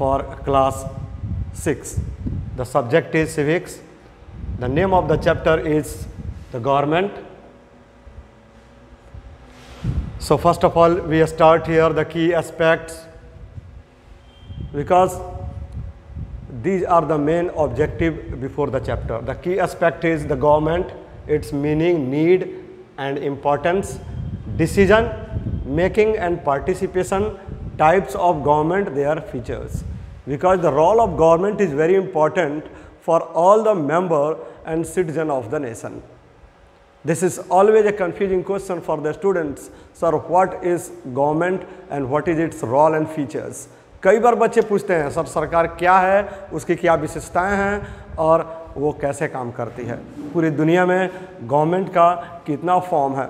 for class 6. The subject is civics. The name of the chapter is the government. So first of all, we start here the key aspects, because these are the main objective before the chapter. The key aspect is the government, its meaning, need and importance, decision making and participation, types of government, their features. Because the role of government is very important for all the member and citizen of the nation. This is always a confusing question for the students. Sir, what is government and what is its role and features? कई बार बच्चे पूछते हैं, sir सरकार क्या है, उसकी क्या विशेषताएं हैं और वो कैसे काम करती है, पूरी दुनिया में गवर्नमेंट का कितना फॉर्म है।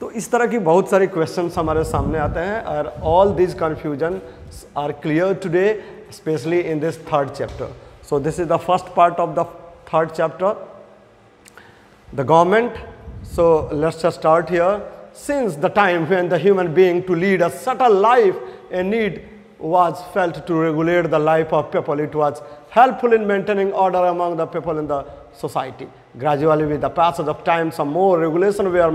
तो इस तरह की बहुत सारे क्वेश्चंस हमारे सामने आते हैं और all this confusion are clear today, specially in this third chapter. So this is the first part of the third chapter, the government. So let's just start here. Since the time when the human being to lead a subtle life, a need was felt to regulate the life of people. It was helpful in maintaining order among the people in the society. Gradually, with the passage of time, some more regulations were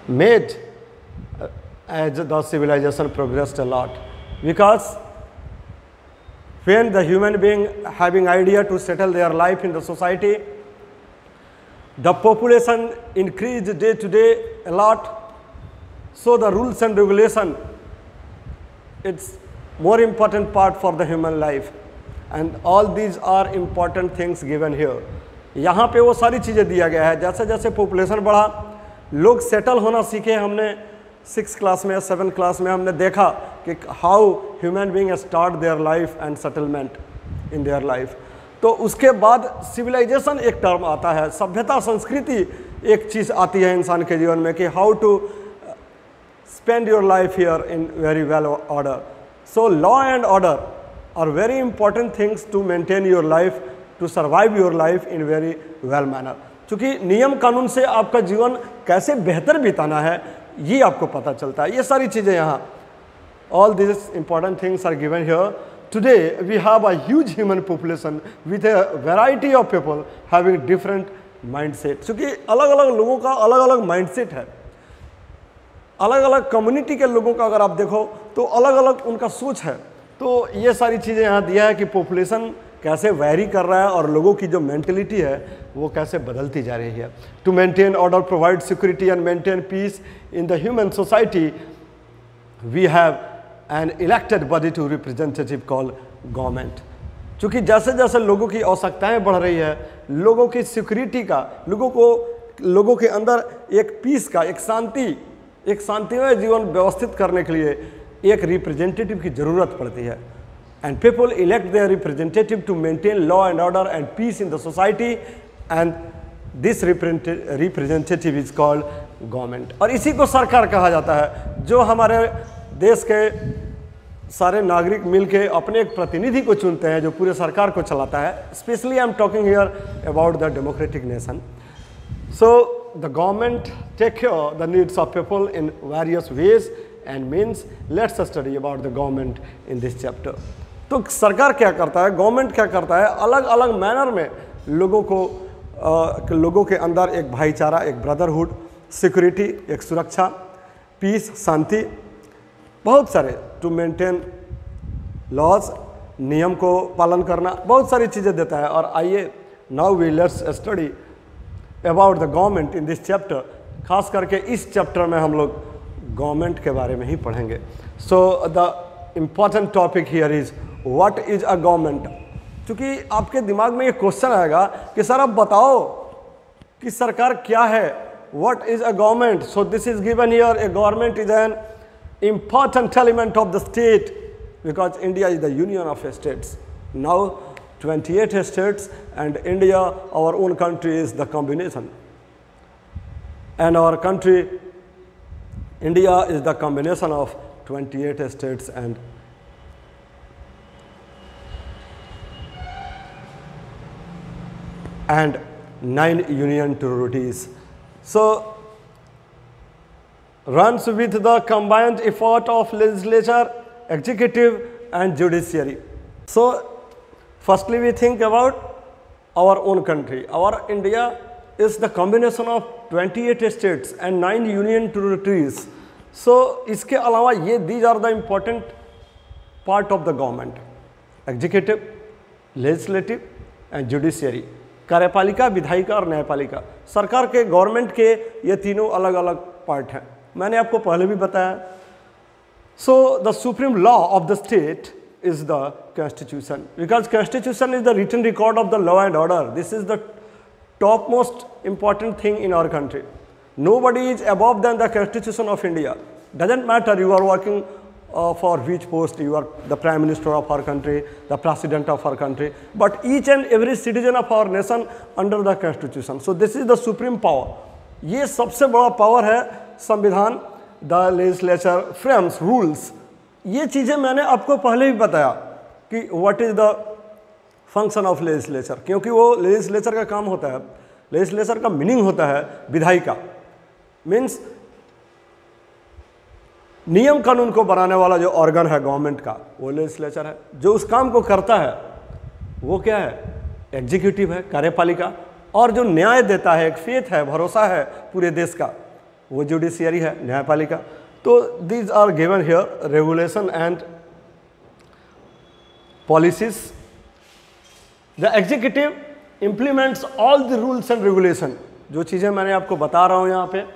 made as the civilization progressed a lot. Because when the human being having idea to settle their life in the society, the population increased day to day a lot. So the rules and regulation, it's more important part for the human life, and all these are important things given here. यहाँ पे वो सारी चीज़ें दिया गया है. जैसे जैसे पॉपुलेशन बढ़ा, लोग सेटल होना सीखे. हमने 6th क्लास में या 7th क्लास में हमने देखा कि how human being start their life and settlement in their life. तो उसके बाद सिविलाइजेशन एक टर्म आता है, सभ्यता संस्कृति एक चीज़ आती है इंसान के जीवन में कि how to spend your life here in very well order. So law and order are very important things to maintain your life, to survive your life in very well manner. क्योंकि नियम कानून से आपका जीवन कैसे बेहतर बिताना है ये आपको पता चलता है. ये सारी चीज़ें यहाँ, all these important things are given here. Today we have a huge human population with a variety of people having different mindset. क्योंकि अलग अलग लोगों का अलग अलग mindset है. अलग अलग कम्युनिटी के लोगों का अगर आप देखो तो अलग अलग उनका सोच है. तो ये सारी चीज़ें यहाँ दिया है कि पॉपुलेशन कैसे वैरी कर रहा है और लोगों की जो मेंटलिटी है वो कैसे बदलती जा रही है. To maintain order, provide security and maintain peace in the human society, we have an elected body to representative call government. क्योंकि जैसे जैसे लोगों की आवश्यकताएँ बढ़ रही है, लोगों की सिक्योरिटी का, लोगों के अंदर एक पीस का, एक शांतिमय जीवन व्यवस्थित करने के लिए एक रिप्रेजेंटेटिव की ज़रूरत पड़ती है. And people elect their representative to maintain law and order and peace in the society, and this representative is called government. और इसी को सरकार कहा जाता है. जो हमारे देश के सारे नागरिक मिलके अपने एक प्रतिनिधि को चुनते हैं जो पूरे सरकार को चलाता है. Specially I am talking here about the democratic nation. So the government take care the needs of people in various ways and means. Let's study about the government in this chapter. तो सरकार क्या करता है, government क्या करता है, अलग अलग मैनर में लोगों के अंदर एक भाईचारा, एक ब्रदरहुड, सिक्योरिटी, एक सुरक्षा, पीस, शांति, बहुत सारे टू मेंटेन लॉज, नियम को पालन करना, बहुत सारी चीज़ें देता है. और आइए now we let's study about the government in this chapter. खास करके इस चैप्टर में हम लोग गवर्नमेंट के बारे में ही पढ़ेंगे. So the important topic here is what is a government. क्योंकि आपके दिमाग में ये क्वेश्चन आएगा कि सर आप बताओ कि सरकार क्या है, what is a government. So this is given here, A government is an important element of the state because India is the union of states. Now 28 states and India, our own country, is the combination. And our country, India, is the combination of 28 states and and 9 union territories. So runs with the combined effort of legislature, executive and judiciary. So firstly we think about our own country. Our India is the combination of 28 states and 9 union territories. So इसके अलावा ये these are the important part of the government: executive, legislative and judiciary. कार्यपालिका, विधायिका और न्यायपालिका। सरकार के government के ये तीनों अलग अलग पार्ट हैं, मैंने आपको पहले भी बताया। So the supreme law of the state is the constitution, because constitution is the written record of the law and order. This is the top most important thing in our country. Nobody is above than the Constitution of India. Doesn't matter you are working for which post, you are the Prime Minister of our country, the President of our country, but each and every citizen of our nation under the Constitution. So this is the supreme power. ये सबसे बड़ा power है संविधान. The legislature frames rules. ये चीज़ें मैंने आपको पहले भी बताया कि what is the function of legislature, क्योंकि वो legislature का काम होता है. legislature का मीनिंग होता है विधायिका, मीन्स नियम कानून को बनाने वाला जो ऑर्गन है गवर्नमेंट का, वो लेजिस्लेचर है. जो उस काम को करता है वो क्या है? एग्जीक्यूटिव है, कार्यपालिका. और जो न्याय देता है, एक फेथ है, भरोसा है पूरे देश का, वो जुडिशियरी है, न्यायपालिका. तो these are given here regulation and policies. The executive implements all the rules and regulation. जो चीज़ें मैंने आपको बता रहा हूँ यहाँ पे.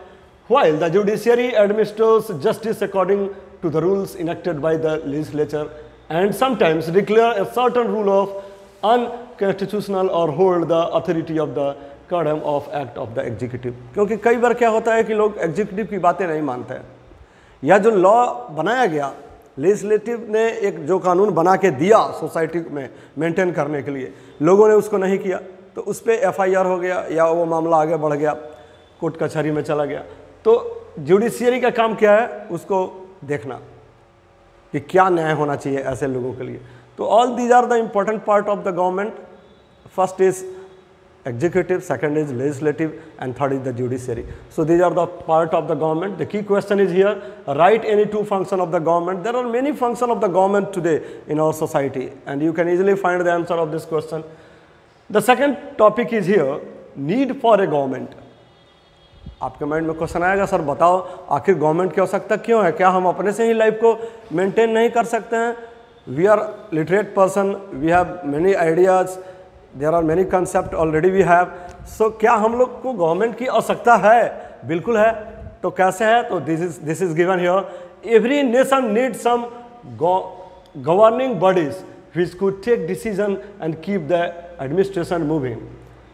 While the judiciary administers justice according to the rules enacted by the legislature and sometimes declare a certain rule of unconstitutional or hold the authority of the quorum of act of the executive. क्योंकि कई बार क्या होता है कि लोग executive की बातें नहीं मानते हैं, या जो लॉ बनाया गया, लेजिस्लेटिव ने एक जो कानून बना के दिया सोसाइटी में मेंटेन करने के लिए, लोगों ने उसको नहीं किया तो उस पर FIR हो गया या वो मामला आगे बढ़ गया, कोर्ट कचहरी में चला गया. तो जुडिशियरी का काम क्या है? उसको देखना कि क्या न्याय होना चाहिए ऐसे लोगों के लिए. तो all these are the important part of the government. First is executive, second is legislative and third is the judiciary. So these are the part of the government. The key question is here, write any two function of the government. There are many function of the government today in our society and you can easily find the answer of this question. The second topic is here, need for a government. आपके mind में question आएगा, sir बताओ आखिर government की आवश्यकता क्यों है? क्या हम अपने से ही लाइफ को मेंटेन नहीं कर सकते हैं? We are literate person, we have many ideas, there are many concept already we have. So क्या हम लोग को गवर्नमेंट की आवश्यकता है? बिल्कुल है. तो कैसे है? तो this is given here. Every nation need some governing bodies which could take decision and keep the administration moving.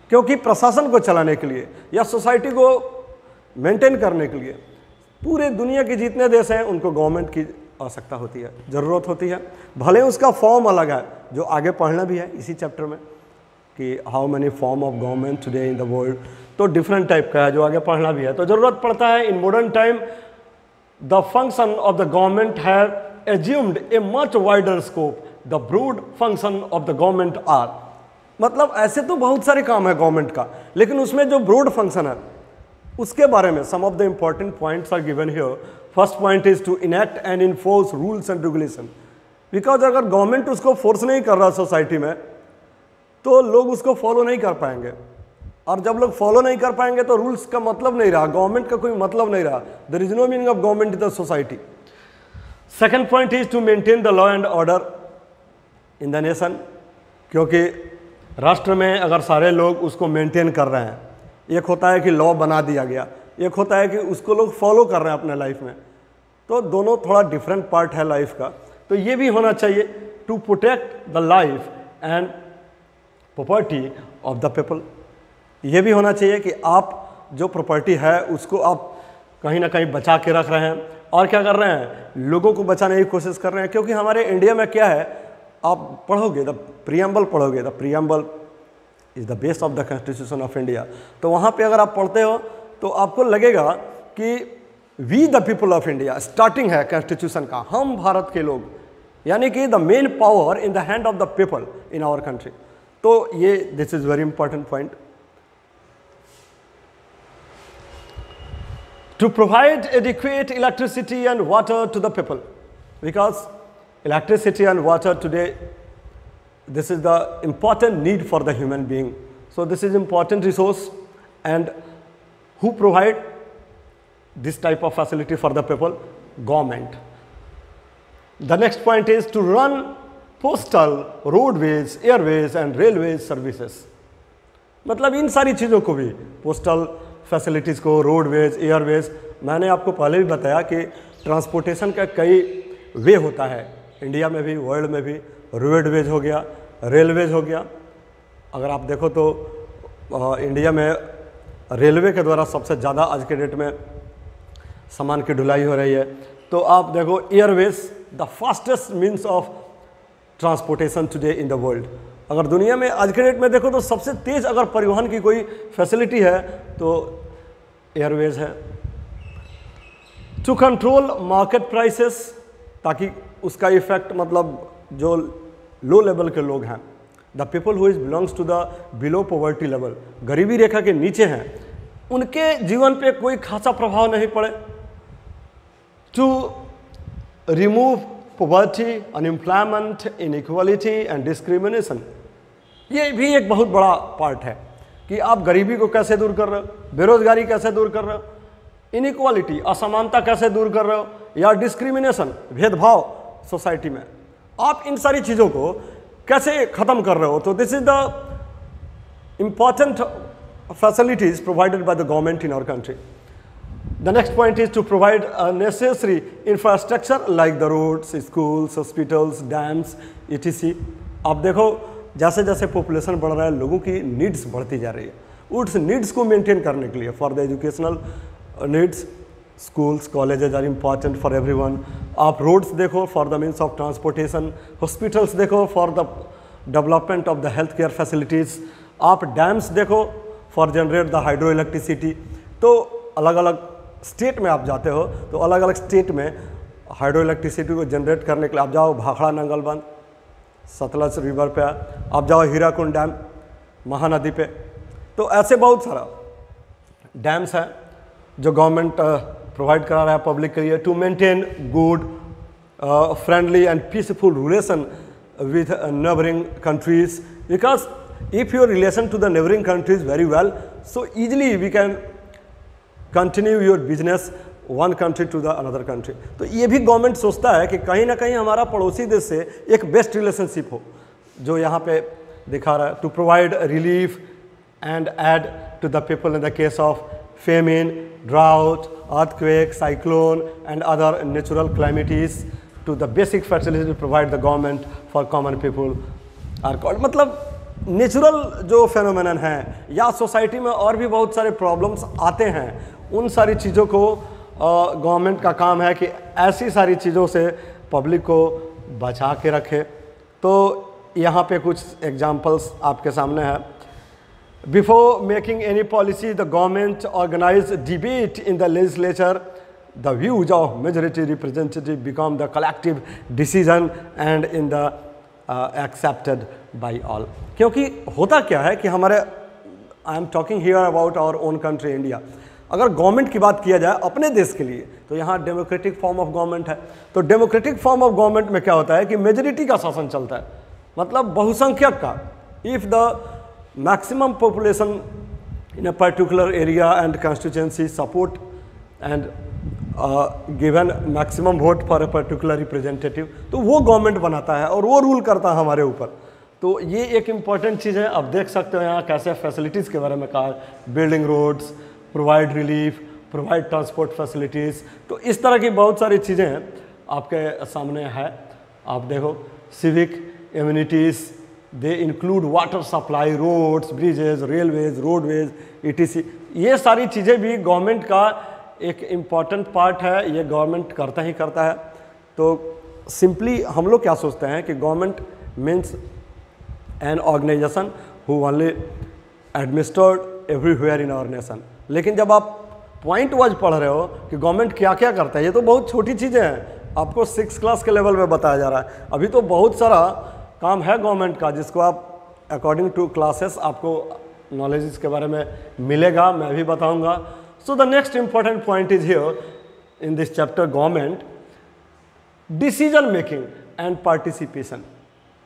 क्योंकि प्रशासन को चलाने के लिए या सोसाइटी को मेंटेन करने के लिए पूरे दुनिया के जितने देश हैं उनको गवर्नमेंट की आवश्यकता होती है, ज़रूरत होती है. भले उसका फॉर्म अलग है, जो आगे पढ़ना भी है इसी चैप्टर में कि how many form of government today in the world. तो डिफरेंट टाइप का है, जो आगे पढ़ना भी है. तो ज़रूरत पड़ता है. In modern time the function of the government have assumed a much wider scope. The broad function of the government are, मतलब ऐसे तो बहुत सारे काम है गवर्नमेंट का, लेकिन उसमें जो ब्रॉड फंक्शन है उसके बारे में some of the important points are given here. First point is to enact and enforce rules and regulation. Because अगर गवर्नमेंट उसको फोर्स नहीं कर रहा सोसाइटी में तो लोग उसको फॉलो नहीं कर पाएंगे, और जब लोग फॉलो नहीं कर पाएंगे तो रूल्स का मतलब नहीं रहा, गवर्नमेंट का कोई मतलब नहीं रहा. There is no meaning of government in the society. Second point is to maintain the law and order in the nation. क्योंकि राष्ट्र में अगर सारे लोग उसको मेंटेन कर रहे हैं, एक होता है कि लॉ बना दिया गया, एक होता है कि उसको लोग फॉलो कर रहे हैं अपने लाइफ में, तो दोनों थोड़ा डिफरेंट पार्ट है लाइफ का. तो ये भी होना चाहिए to protect the life and property of the people. ये भी होना चाहिए कि आप जो प्रॉपर्टी है उसको आप कहीं ना कहीं बचा के रख रहे हैं, और क्या कर रहे हैं? लोगों को बचाने की कोशिश कर रहे हैं. क्योंकि हमारे इंडिया में क्या है, आप पढ़ोगे द प्रीएम्बल पढ़ोगे, the preamble is the base of the constitution of India. तो वहाँ पे अगर आप पढ़ते हो तो आपको लगेगा कि we the people of India, starting है कॉन्स्टिट्यूशन का, हम भारत के लोग, यानी कि the main power in the hand of the people in our country. तो ये this is very important point. to provide adequate electricity and water to the people, because electricity and water today, this is the important need for the human being. So this is important resource, and who provide this type of facility for the people? Government. The next point is to run postal, roadways, airways and railways services. मतलब इन सारी चीज़ों को भी, postal facilities को, roadways, Airways, मैंने आपको पहले भी बताया कि ट्रांसपोर्टेशन का कई वे होता है, इंडिया में भी, वर्ल्ड में भी। रोडवेज हो गया, रेलवेज हो गया। अगर आप देखो तो इंडिया में रेलवे के द्वारा सबसे ज़्यादा आज के डेट में सामान की ढुलाई हो रही है। तो आप देखो Airways, the fastest means of transportation today in the world. अगर दुनिया में आज के डेट में देखो तो सबसे तेज़ अगर परिवहन की कोई फैसिलिटी है तो एयरवेज है। टू कंट्रोल मार्केट प्राइसेस, ताकि उसका इफेक्ट मतलब जो लो लेवल के लोग हैं, the people who is belongs to the below poverty level, गरीबी रेखा के नीचे हैं, उनके जीवन पे कोई खासा प्रभाव नहीं पड़े। To remove poverty, unemployment, inequality and discrimination, ये भी एक बहुत बड़ा पार्ट है कि आप गरीबी को कैसे दूर कर रहे हो, बेरोजगारी कैसे दूर कर रहे हो, इनइक्वालिटी, असमानता कैसे दूर कर रहे हो, या डिस्क्रिमिनेशन, भेदभाव सोसाइटी में, आप इन सारी चीज़ों को कैसे ख़त्म कर रहे हो। तो this is the important facilities provided by the government in our country. The next point is to provide a necessary infrastructure like the roads, schools, hospitals, dams, etc. आप देखो जैसे जैसे पॉपुलेशन बढ़ रहा है, लोगों की नीड्स बढ़ती जा रही है। उस नीड्स को मेंटेन करने के लिए for the educational needs, schools, colleges are important for everyone. आप रोड्स देखो for the means of transportation, hospitals देखो for the development of the health care facilities, आप डैम्स देखो for generate the hydro electricity. तो अलग अलग state में आप जाते हो तो अलग अलग स्टेट में हाइड्रो इलेक्ट्रिसिटी को जनरेट करने के लिए आप जाओ भाखड़ा नंगलबंद, सतलज रिवर पे, आप जाओ हीराकुंड डैम महानदी पे। तो ऐसे बहुत सारा डैम्स हैं जो गवर्नमेंट प्रोवाइड करा रहा है पब्लिक के लिए, to maintain good friendly and peaceful relation with neighbouring countries, because if your relation to the neighbouring countries very well, so easily we can continue your business one country to the another country. तो ये भी government सोचता है कि कहीं ना कहीं हमारा पड़ोसी देश से एक बेस्ट रिलेशनशिप हो, जो यहाँ पे दिखा रहा है। To provide relief and aid to the people in the case of famine, drought, earthquake, cyclone and other natural calamities, to the basic facility provide the government for common people are called. मतलब natural जो phenomenon हैं या society में और भी बहुत सारे problems आते हैं, उन सारी चीज़ों को गवर्नमेंट का काम है कि ऐसी सारी चीज़ों से पब्लिक को बचा के रखे। तो यहाँ पे कुछ एग्जांपल्स आपके सामने है। Before making any policy the government organise debate in the legislature, the views of majority representative become the collective decision and in the accepted by all. क्योंकि होता क्या है कि हमारे, I am talking here about our own country India, अगर government की बात किया जाए अपने देश के लिए तो यहाँ डेमोक्रेटिक फॉर्म ऑफ गवर्नमेंट है। तो डेमोक्रेटिक फॉर्म ऑफ गवर्नमेंट में क्या होता है कि मेजॉरिटी का शासन चलता है, मतलब बहुसंख्यक का। If the maximum population in a particular area and constituency support and given maximum vote for a particular representative, तो वो गवर्नमेंट बनाता है और वो रूल करता है हमारे ऊपर। तो ये एक इम्पॉर्टेंट चीज़ है। आप देख सकते हो यहाँ कैसे फैसिलिटीज़ के बारे में कहा, building roads, provide relief, provide transport facilities. तो इस तरह की बहुत सारी चीज़ें आपके सामने है। आप देखो civic immunities, they include water supply, roads, bridges, railways, roadways, etc। ये सारी चीज़ें भी गवर्नमेंट का एक इम्पॉर्टेंट पार्ट है, ये गवर्नमेंट करता ही करता है। तो सिंपली हम लोग क्या सोचते हैं कि government means an organisation who only administered everywhere in our nation. लेकिन जब आप पॉइंट वाइज पढ़ रहे हो कि गवर्नमेंट क्या क्या करता है, ये तो बहुत छोटी चीज़ें हैं, आपको 6th क्लास के लेवल में बताया जा रहा है। अभी तो बहुत सारा काम है गवर्नमेंट का जिसको आप अकॉर्डिंग टू क्लासेस आपको नॉलेज इसके बारे में मिलेगा, मैं भी बताऊंगा। So the next important point is here in this chapter government, decision making and participation.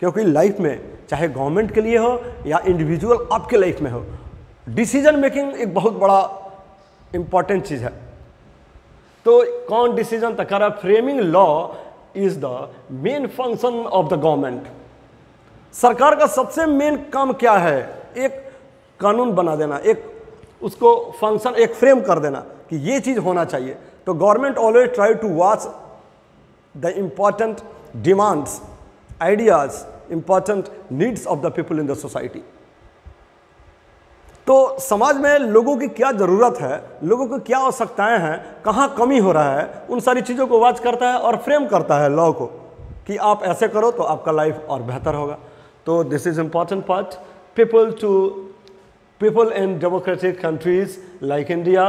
क्योंकि लाइफ में चाहे गवर्नमेंट के लिए हो या इंडिविजुअल आपके लाइफ में हो, डिसीजन मेकिंग एक बहुत बड़ा इंपॉर्टेंट चीज़ है। तो कौन डिसीजन तक कर रहा है? Framing law is the main function of the government. सरकार का सबसे मेन काम क्या है? एक कानून बना देना, एक उसको फंक्शन एक फ्रेम कर देना कि ये चीज़ होना चाहिए। तो government always try to watch the important demands, ideas, important needs of the people in the society. तो समाज में लोगों की क्या ज़रूरत है, लोगों को क्या आवश्यकताएं हैं, कहाँ कमी हो रहा है, उन सारी चीज़ों को वॉच करता है और फ्रेम करता है लॉ को कि आप ऐसे करो तो आपका लाइफ और बेहतर होगा। तो this is important part. People in democratic countries like India,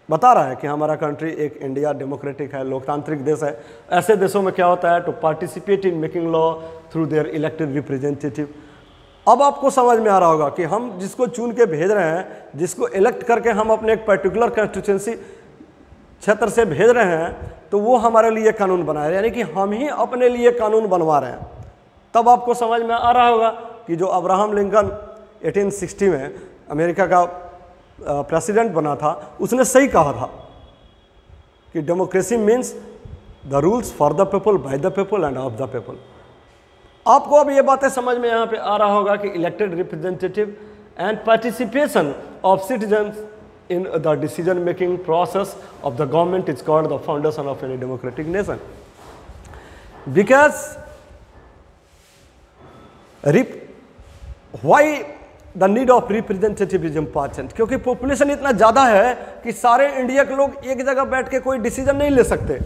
बता रहा है कि हमारा कंट्री एक इंडिया डेमोक्रेटिक है, लोकतांत्रिक देश है। ऐसे देशों में क्या होता है? To participate in making law through their elected representative. अब आपको समझ में आ रहा होगा कि हम जिसको चुन के भेज रहे हैं, जिसको इलेक्ट करके हम अपने एक पर्टिकुलर कंस्टिट्यूंसी क्षेत्र से भेज रहे हैं, तो वो हमारे लिए कानून बनाए, यानी कि हम ही अपने लिए कानून बनवा रहे हैं। तब आपको समझ में आ रहा होगा कि जो अब्राहम लिंकन 1860 में अमेरिका का प्रेसिडेंट बना था, उसने सही कहा था कि democracy means the rules for the people, by the people end of the people. आपको अब ये बातें समझ में यहाँ पे आ रहा होगा कि elected representative and participation of citizens in the decision making process of the government is called the foundation of any democratic nation. Because why the need of representative is important, क्योंकि पॉपुलेशन इतना ज़्यादा है कि सारे India के लोग एक जगह बैठ के कोई डिसीजन नहीं ले सकते।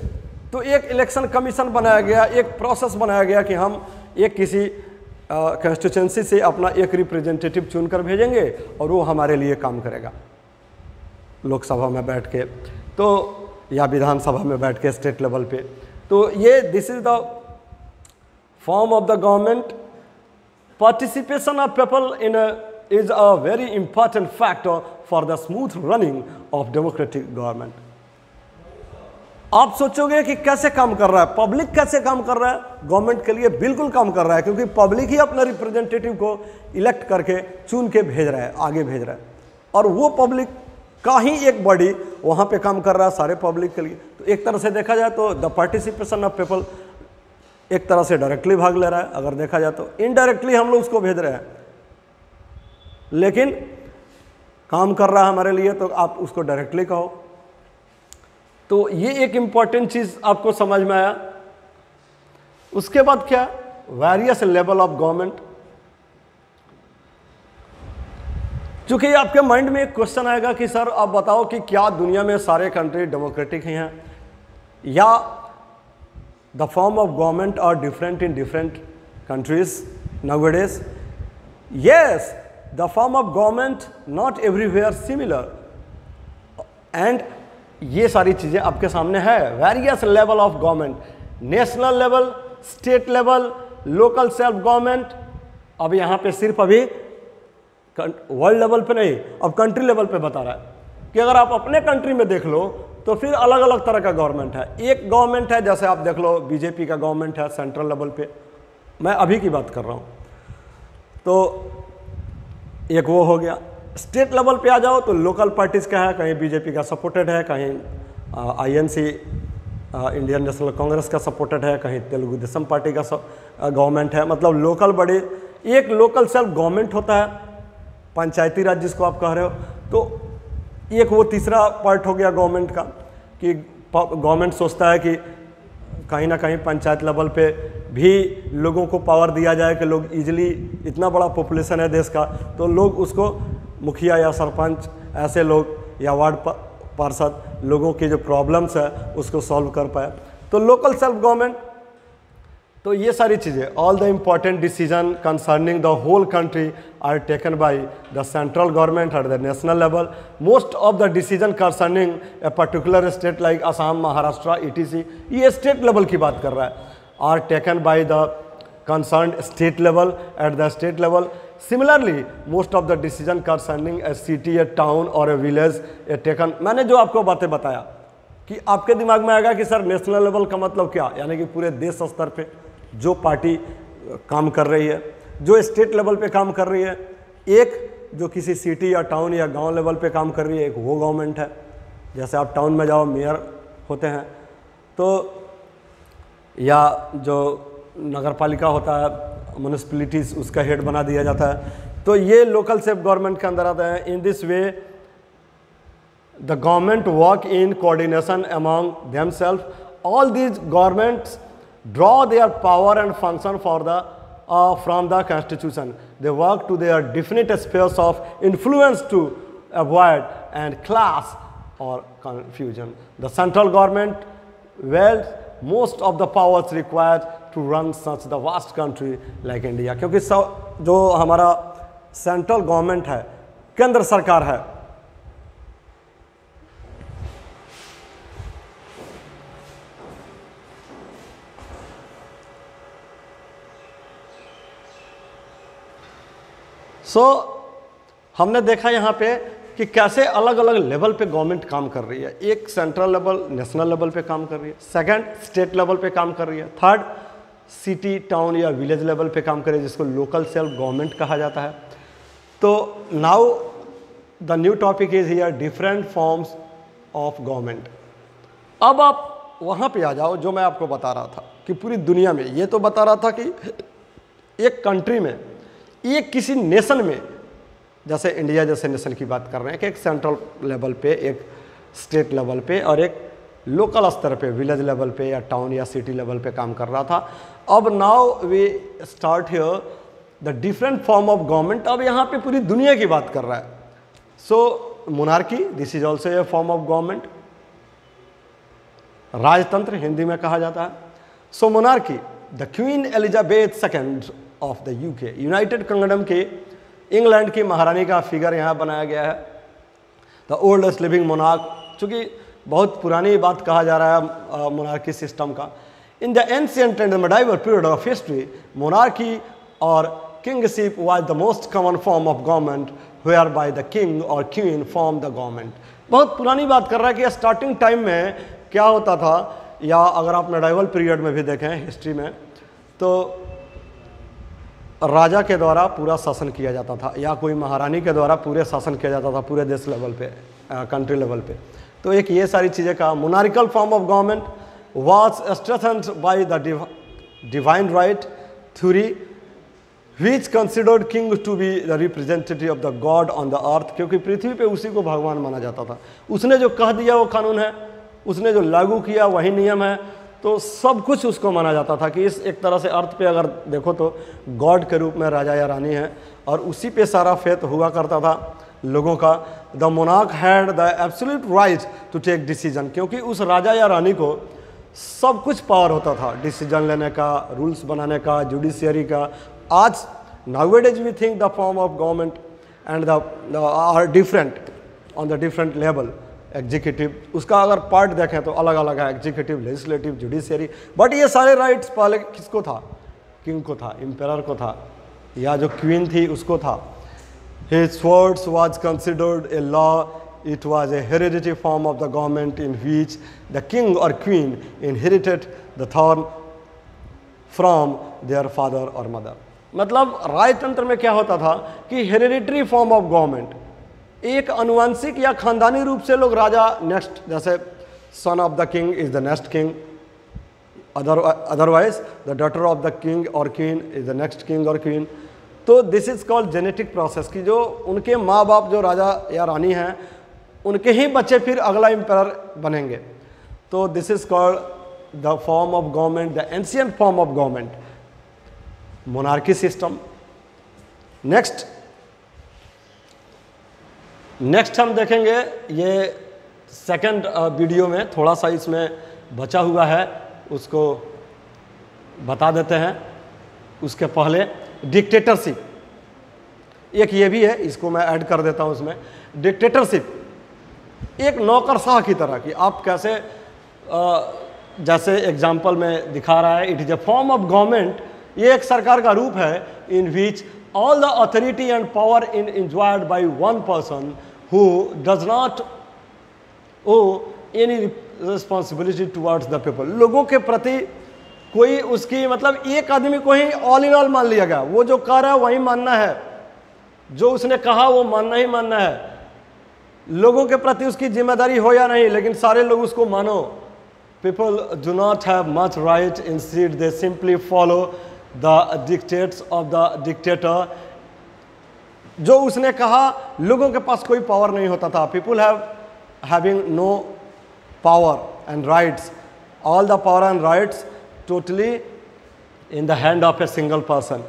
तो एक इलेक्शन कमीशन बनाया गया, एक प्रोसेस बनाया गया कि हम एक किसी कंस्टिट्यूंसी से अपना एक रिप्रेजेंटेटिव चुनकर भेजेंगे और वो हमारे लिए काम करेगा लोकसभा में बैठ के, तो या विधानसभा में बैठ के स्टेट लेवल पे। तो ये this is the form of the government. Participation of people in is a very important factor for the smooth running of democratic government. आप सोचोगे कि कैसे काम कर रहा है, पब्लिक कैसे काम कर रहा है? गवर्नमेंट के लिए बिल्कुल काम कर रहा है, क्योंकि पब्लिक ही अपने रिप्रेजेंटेटिव को इलेक्ट करके चुन के भेज रहा है, आगे भेज रहा है, और वो पब्लिक का ही एक बॉडी वहाँ पे काम कर रहा है सारे पब्लिक के लिए। तो एक तरह से देखा जाए तो द पार्टिसिपेशन ऑफ पीपल एक तरह से डायरेक्टली भाग ले रहा है, अगर देखा जाए तो इनडायरेक्टली हम लोग उसको भेज रहे हैं, लेकिन काम कर रहा है हमारे लिए, तो आप उसको डायरेक्टली कहो। तो ये एक इम्पॉर्टेंट चीज़ आपको समझ में आया। उसके बाद क्या? Various level of government. चूंकि आपके माइंड में एक क्वेश्चन आएगा कि सर आप बताओ कि क्या दुनिया में सारे कंट्री डेमोक्रेटिक ही हैं, या the form of government are different in different countries nowadays? Yes, the form of government not everywhere similar, and ये सारी चीज़ें आपके सामने है। Various level of government, national level, state level, local self government. अब यहाँ पे सिर्फ अभी वर्ल्ड लेवल पे नहीं, अब कंट्री लेवल पे बता रहा है कि अगर आप अपने कंट्री में देख लो तो फिर अलग अलग तरह का गवर्नमेंट है। एक गवर्नमेंट है, जैसे आप देख लो बीजेपी का गवर्नमेंट है सेंट्रल लेवल पे, मैं अभी की बात कर रहा हूँ, तो एक वो हो गया। स्टेट लेवल पे आ जाओ तो लोकल पार्टीज का है, कहीं बीजेपी का सपोर्टेड है, कहीं आईएनसी इंडियन नेशनल कांग्रेस का सपोर्टेड है, कहीं तेलुगु देशम पार्टी का गवर्नमेंट है। मतलब लोकल बड़े, एक लोकल सेल्फ गवर्नमेंट होता है, पंचायती राज जिसको आप कह रहे हो। तो एक वो तीसरा पार्ट हो गया गवर्नमेंट का कि गवर्नमेंट सोचता है कि कहीं ना कहीं पंचायत लेवल पे भी लोगों को पावर दिया जाए कि लोग इजीली, इतना बड़ा पॉपुलेशन है देश का, तो लोग उसको मुखिया या सरपंच ऐसे लोग या वार्ड पार्षद लोगों की जो प्रॉब्लम्स है उसको सॉल्व कर पाए। तो लोकल सेल्फ गवर्नमेंट। तो ये सारी चीज़ें, all the important decision concerning the whole country are taken by the central government at the national level. Most of the decision concerning a particular state like Assam, Maharashtra, ETC, ये state level की बात कर रहा है, are taken by the concerned state level. At the state level similarly most of the decision concerning a city, a town और a village a taken. मैंने जो आपको बातें बताया कि आपके दिमाग में आएगा कि सर नेशनल लेवल का मतलब क्या, यानी कि पूरे देश स्तर पे जो पार्टी काम कर रही है, जो स्टेट लेवल पे काम कर रही है, एक जो किसी सिटी या टाउन या गांव लेवल पे काम कर रही है, एक वो गवर्नमेंट है। जैसे आप टाउन में जाओ, मेयर होते हैं, तो या जो नगर पालिका होता है, म्यूनिसिपैलिटीज, उसका हेड बना दिया जाता है, तो ये लोकल सेल्फ गवर्नमेंट के अंदर आते हैं। In this way the government work in coordination among themself. All these governments draw their power and function for the from the constitution. They work to their definite spheres of influence to avoid and class or confusion. The central government wields most of the powers required to run such the vast country like India. क्योंकि जो हमारा central government है, केंद्र सरकार है, हमने देखा यहाँ पे कि कैसे अलग अलग लेवल पे गवर्नमेंट काम कर रही है। एक सेंट्रल लेवल, नेशनल लेवल पे काम कर रही है, सेकंड स्टेट लेवल पे काम कर रही है, थर्ड सिटी, टाउन या विलेज लेवल पे काम कर रही है, जिसको लोकल सेल्फ गवर्नमेंट कहा जाता है। तो now the new topic is here different forms of government. अब आप वहाँ पे आ जाओ जो मैं आपको बता रहा था कि पूरी दुनिया में, ये तो बता रहा था कि एक कंट्री में, एक किसी नेशन में, जैसे इंडिया जैसे नेशन की बात कर रहे हैं कि एक सेंट्रल लेवल पे, एक स्टेट लेवल पे और एक लोकल स्तर पे, विलेज लेवल पे या टाउन या सिटी लेवल पे काम कर रहा था। अब now we start here the different form of government. अब यहाँ पे पूरी दुनिया की बात कर रहा है। So monarchy, this is also a form of government. राजतंत्र हिंदी में कहा जाता है। So monarchy, the queen Elizabeth II of the UK, United Kingdom के इंग्लैंड की महारानी का फिगर यहाँ बनाया गया है। द ओल्डेस्ट लिविंग मोनार्क, चूँकि बहुत पुरानी बात कहा जा रहा है मोनार्की सिस्टम का। In the ancient and medieval period of history, monarchy और kingship was the most common form of government where by the king और क्वीन फॉर्म द गवर्नमेंट। बहुत पुरानी बात कर रहा है कि स्टार्टिंग टाइम में क्या होता था, या अगर आप मेडाइवल पीरियड में भी देखें हिस्ट्री में, तो राजा के द्वारा पूरा शासन किया जाता था या कोई महारानी के द्वारा पूरे शासन किया जाता था पूरे देश लेवल पे, कंट्री लेवल पे। तो एक ये सारी चीज़ें का monarchical form of government was strengthened by the divine right theory which considered king to be the representative of the god on the earth, क्योंकि पृथ्वी पे उसी को भगवान माना जाता था। उसने जो कह दिया वो कानून है, उसने जो लागू किया वही नियम है, तो सब कुछ उसको माना जाता था कि इस एक तरह से अर्थ पे अगर देखो तो गॉड के रूप में राजा या रानी है और उसी पे सारा फेथ हुआ करता था लोगों का। The monarch had the absolute right to take decision, क्योंकि उस राजा या रानी को सब कुछ पावर होता था डिसीजन लेने का, रूल्स बनाने का, जुडिशियरी का। आज nowadays we think the form of government and they are different on the different level. Executive, उसका अगर पार्ट देखें तो अलग अलग है, एग्जीक्यूटिव, लेजिस्लेटिव, जुडिशियरी, बट ये सारे राइट्स पहले किसको था? किंग को था, एम्परर को था, या जो क्वीन थी उसको था। His words was considered a law, it was a hereditary form of the government in which the king और queen inherited the throne from their father और मदर। मतलब राजतंत्र में क्या होता था कि हेरिडिटरी फॉर्म ऑफ गवर्नमेंट, एक अनुवांशिक या खानदानी रूप से लोग राजा नेक्स्ट, जैसे son of the king is the next king, otherwise the daughter of the king और queen is the next king और क्वीन। तो this is called genetic process, कि जो उनके माँ बाप जो राजा या रानी हैं उनके ही बच्चे फिर अगला एम्परर बनेंगे। तो this is called the form of government, the ancient form of government, monarchy system. Next हम देखेंगे, ये सेकंड वीडियो में थोड़ा सा इसमें बचा हुआ है, उसको बता देते हैं। उसके पहले डिक्टेटरशिप, एक ये भी है, इसको मैं ऐड कर देता हूँ उसमें। डिक्टेटरशिप एक नौकरशाह की तरह की, आप कैसे जैसे एग्जाम्पल में दिखा रहा है, it is a form of government, ये एक सरकार का रूप है इन विच all the authority and power enjoyed by one person who does not owe any responsibility towards the people. लोगों के प्रति कोई उसकी मतलब एक आदमी को ही ऑल इन ऑल मान लिया गया, वो जो कह रहा है वही मानना है, जो उसने कहा वो मानना ही मानना है, लोगों के प्रति उसकी जिम्मेदारी हो या नहीं, लेकिन सारे लोग उसको मानो. People do not have much right, instead they simply follow the dictates of the dictator. जो उसने कहा लोगों के पास कोई पावर नहीं होता था. People having no power and rights, all the power and rights totally in the hand of a single person.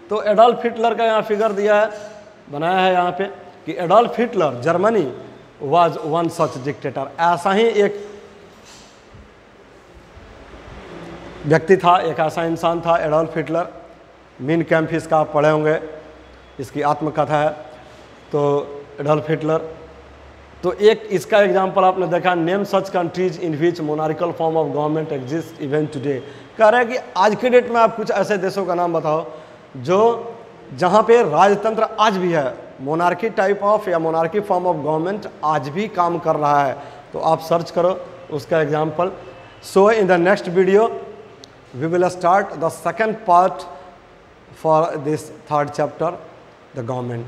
तो एडोल्फ हिटलर का यहाँ फिगर दिया है, बनाया है यहाँ पे कि Adolf Hitler Germany was one such dictator. ऐसा ही एक व्यक्ति था, एक ऐसा इंसान था एडोल्फ हिटलर. मीन कैम्प इसका आप पढ़े होंगे, इसकी आत्मकथा है. तो एडोल्फ हिटलर, तो एक इसका एग्जांपल आपने देखा, name such countries in which monarchal form of government exist even today. कह रहा है कि आज के डेट में आप कुछ ऐसे देशों का नाम बताओ जो जहाँ पे राजतंत्र आज भी है, मोनार्की टाइप ऑफ या मोनार्की फॉर्म ऑफ गवर्नमेंट आज भी काम कर रहा है. तो आप सर्च करो उसका example. So in the next video we will start the second part for this third chapter, the government.